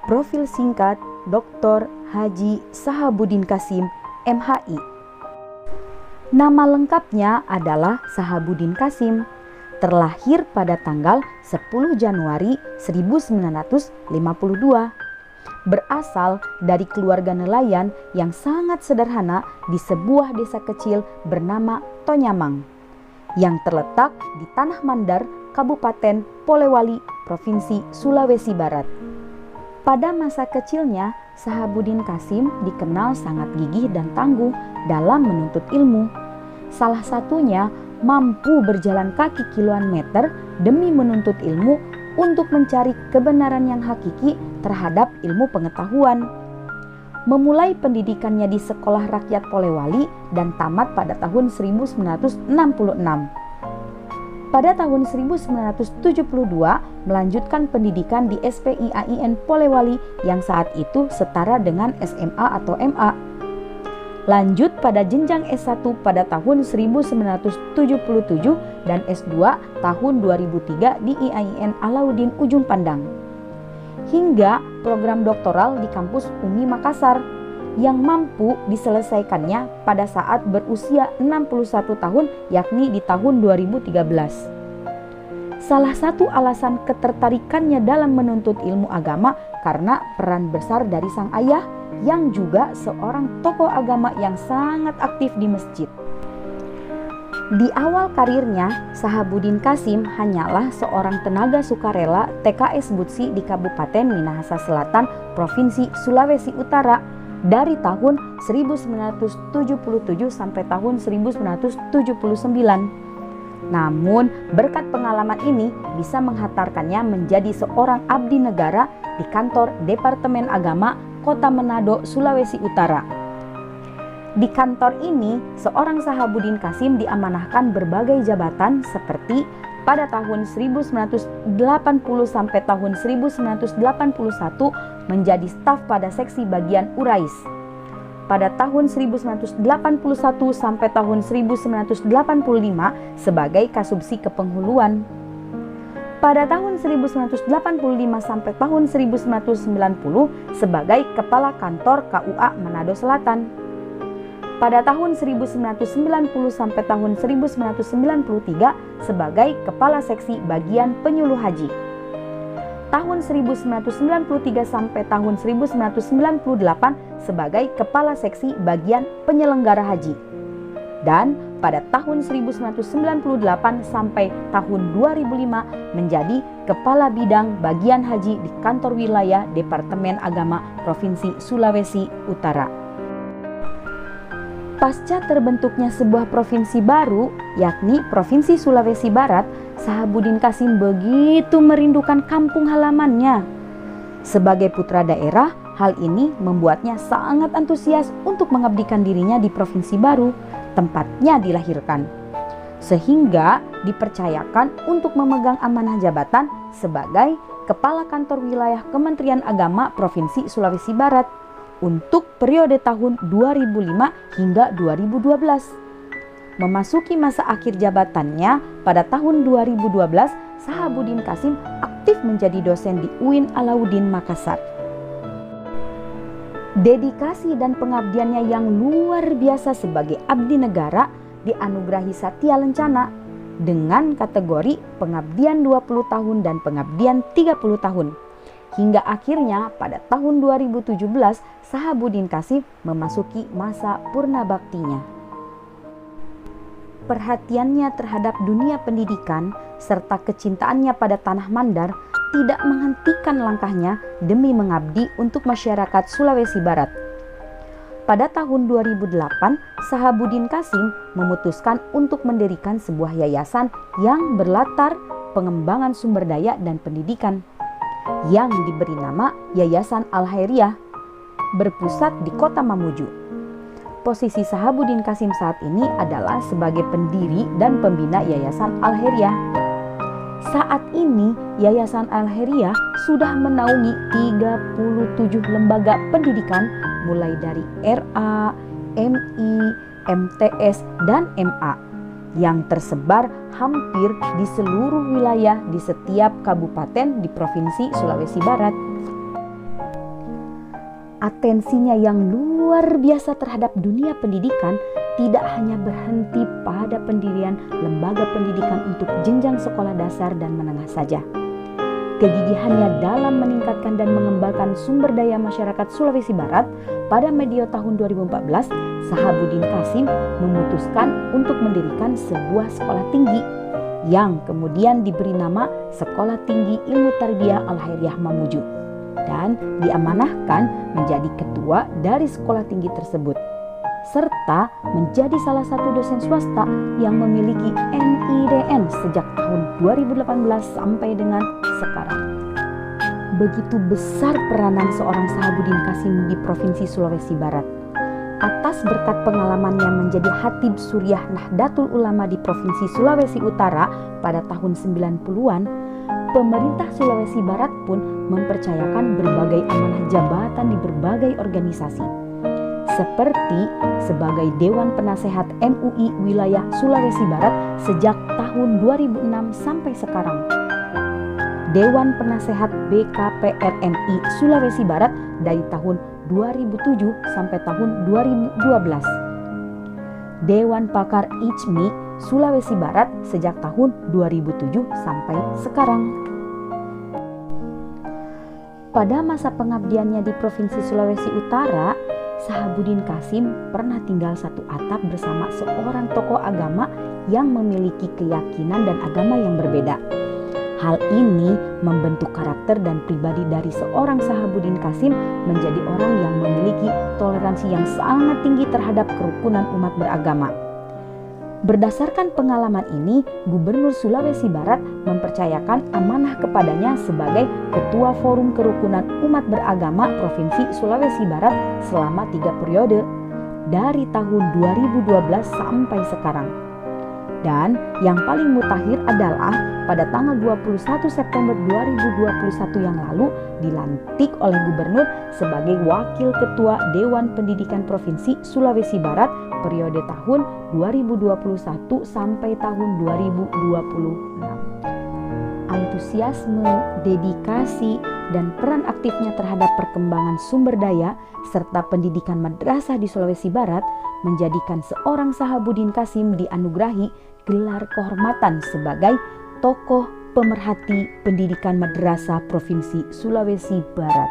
Profil singkat Dr. Haji Sahabuddin Kasim, MHI. Nama lengkapnya adalah Sahabuddin Kasim. Terlahir pada tanggal 10 Januari 1952. Berasal dari keluarga nelayan yang sangat sederhana di sebuah desa kecil bernama Tonyamang yang terletak di Tanah Mandar, Kabupaten Polewali, Provinsi Sulawesi Barat. Pada masa kecilnya, Sahabuddin Kasim dikenal sangat gigih dan tangguh dalam menuntut ilmu. Salah satunya mampu berjalan kaki kiloan meter demi menuntut ilmu untuk mencari kebenaran yang hakiki terhadap ilmu pengetahuan. Memulai pendidikannya di Sekolah Rakyat Polewali dan tamat pada tahun 1966. Pada tahun 1972 melanjutkan pendidikan di SPIAIN Polewali yang saat itu setara dengan SMA atau MA. Lanjut pada jenjang S1 pada tahun 1977 dan S2 tahun 2003 di IAIN Alauddin Ujung Pandang. Hingga program doktoral di kampus UMI Makassar yang mampu diselesaikannya pada saat berusia 61 tahun yakni di tahun 2013. Salah satu alasan ketertarikannya dalam menuntut ilmu agama karena peran besar dari sang ayah yang juga seorang tokoh agama yang sangat aktif di masjid. Di awal karirnya, Sahabuddin Kasim hanyalah seorang tenaga sukarela TKS Butsi di Kabupaten Minahasa Selatan, Provinsi Sulawesi Utara dari tahun 1977 sampai tahun 1979. Namun, berkat pengalaman ini bisa menghantarkannya menjadi seorang abdi negara di kantor Departemen Agama Kota Manado, Sulawesi Utara. Di kantor ini, seorang Sahabuddin Kasim diamanahkan berbagai jabatan seperti pada tahun 1980 sampai tahun 1981 menjadi staf pada seksi bagian Urais. Pada tahun 1981 sampai tahun 1985 sebagai Kasubsi Kepenghuluan. Pada tahun 1985 sampai tahun 1990 sebagai Kepala Kantor KUA Manado Selatan. Pada tahun 1990 sampai tahun 1993 sebagai Kepala Seksi Bagian Penyuluh Haji. Tahun 1993 sampai tahun 1998 sebagai Kepala Seksi Bagian Penyelenggara Haji. Dan pada tahun 1998 sampai tahun 2005 menjadi Kepala Bidang Bagian Haji di Kantor Wilayah Departemen Agama Provinsi Sulawesi Utara. Pasca terbentuknya sebuah provinsi baru, yakni Provinsi Sulawesi Barat, Sahabuddin Kasim begitu merindukan kampung halamannya. Sebagai putra daerah, hal ini membuatnya sangat antusias untuk mengabdikan dirinya di provinsi baru, tempatnya dilahirkan. Sehingga dipercayakan untuk memegang amanah jabatan sebagai Kepala Kantor Wilayah Kementerian Agama Provinsi Sulawesi Barat untuk periode tahun 2005 hingga 2012. Memasuki masa akhir jabatannya pada tahun 2012, Sahabuddin Kasim aktif menjadi dosen di UIN Alauddin Makassar. Dedikasi dan pengabdiannya yang luar biasa sebagai abdi negara dianugerahi Satya Lencana dengan kategori pengabdian 20 tahun dan pengabdian 30 tahun. Hingga akhirnya pada tahun 2017 Sahabuddin Kasim memasuki masa purna baktinya. Perhatiannya terhadap dunia pendidikan serta kecintaannya pada Tanah Mandar tidak menghentikan langkahnya demi mengabdi untuk masyarakat Sulawesi Barat. Pada tahun 2008, Sahabuddin Kasim memutuskan untuk mendirikan sebuah yayasan yang berlatar pengembangan sumber daya dan pendidikan, yang diberi nama Yayasan Al-Khairiyah, berpusat di Kota Mamuju. Posisi Sahabuddin Kasim saat ini adalah sebagai pendiri dan pembina Yayasan Al-Khairiyah. Saat ini, Yayasan Al-Khairiyah sudah menaungi 37 lembaga pendidikan mulai dari RA, MI, MTS, dan MA. yang tersebar hampir di seluruh wilayah di setiap kabupaten di Provinsi Sulawesi Barat. Atensinya yang luar biasa terhadap dunia pendidikan tidak hanya berhenti pada pendirian lembaga pendidikan untuk jenjang sekolah dasar dan menengah saja. Kegigihannya dalam meningkatkan dan mengembangkan sumber daya masyarakat Sulawesi Barat, pada medio tahun 2014, Sahabuddin Qasim memutuskan untuk mendirikan sebuah sekolah tinggi yang kemudian diberi nama Sekolah Tinggi Ilmu Tarbiyah Al-Khairiyah Mamuju dan diamanahkan menjadi ketua dari sekolah tinggi tersebut, serta menjadi salah satu dosen swasta yang memiliki NIDN sejak tahun 2018 sampai dengan sekarang. Begitu besar peranan seorang Sahabuddin Qasim di Provinsi Sulawesi Barat. Atas berkat pengalamannya menjadi Khatib Suriah Nahdlatul Ulama di Provinsi Sulawesi Utara pada tahun 90-an, pemerintah Sulawesi Barat pun mempercayakan berbagai amanah jabatan di berbagai organisasi, seperti sebagai Dewan Penasehat MUI Wilayah Sulawesi Barat sejak tahun 2006 sampai sekarang, Dewan Penasehat BKPRMI Sulawesi Barat dari tahun 2007 sampai tahun 2012, Dewan Pakar IJMI Sulawesi Barat sejak tahun 2007 sampai sekarang. Pada masa pengabdiannya di Provinsi Sulawesi Utara, Sahabuddin Qasim pernah tinggal satu atap bersama seorang tokoh agama yang memiliki keyakinan dan agama yang berbeda. Hal ini membentuk karakter dan pribadi dari seorang Sahabuddin Qasim menjadi orang yang memiliki toleransi yang sangat tinggi terhadap kerukunan umat beragama. Berdasarkan pengalaman ini, Gubernur Sulawesi Barat mempercayakan amanah kepadanya sebagai Ketua Forum Kerukunan Umat Beragama Provinsi Sulawesi Barat selama 3 periode, dari tahun 2012 sampai sekarang. Dan yang paling mutakhir adalah pada tanggal 21 September 2021 yang lalu dilantik oleh Gubernur sebagai Wakil Ketua Dewan Pendidikan Provinsi Sulawesi Barat periode tahun 2021 sampai tahun 2026. Antusiasme, dedikasi, dan peran aktifnya terhadap perkembangan sumber daya serta pendidikan madrasah di Sulawesi Barat menjadikan seorang Sahabuddin Qasim dianugerahi gelar kehormatan sebagai tokoh pemerhati pendidikan madrasah Provinsi Sulawesi Barat.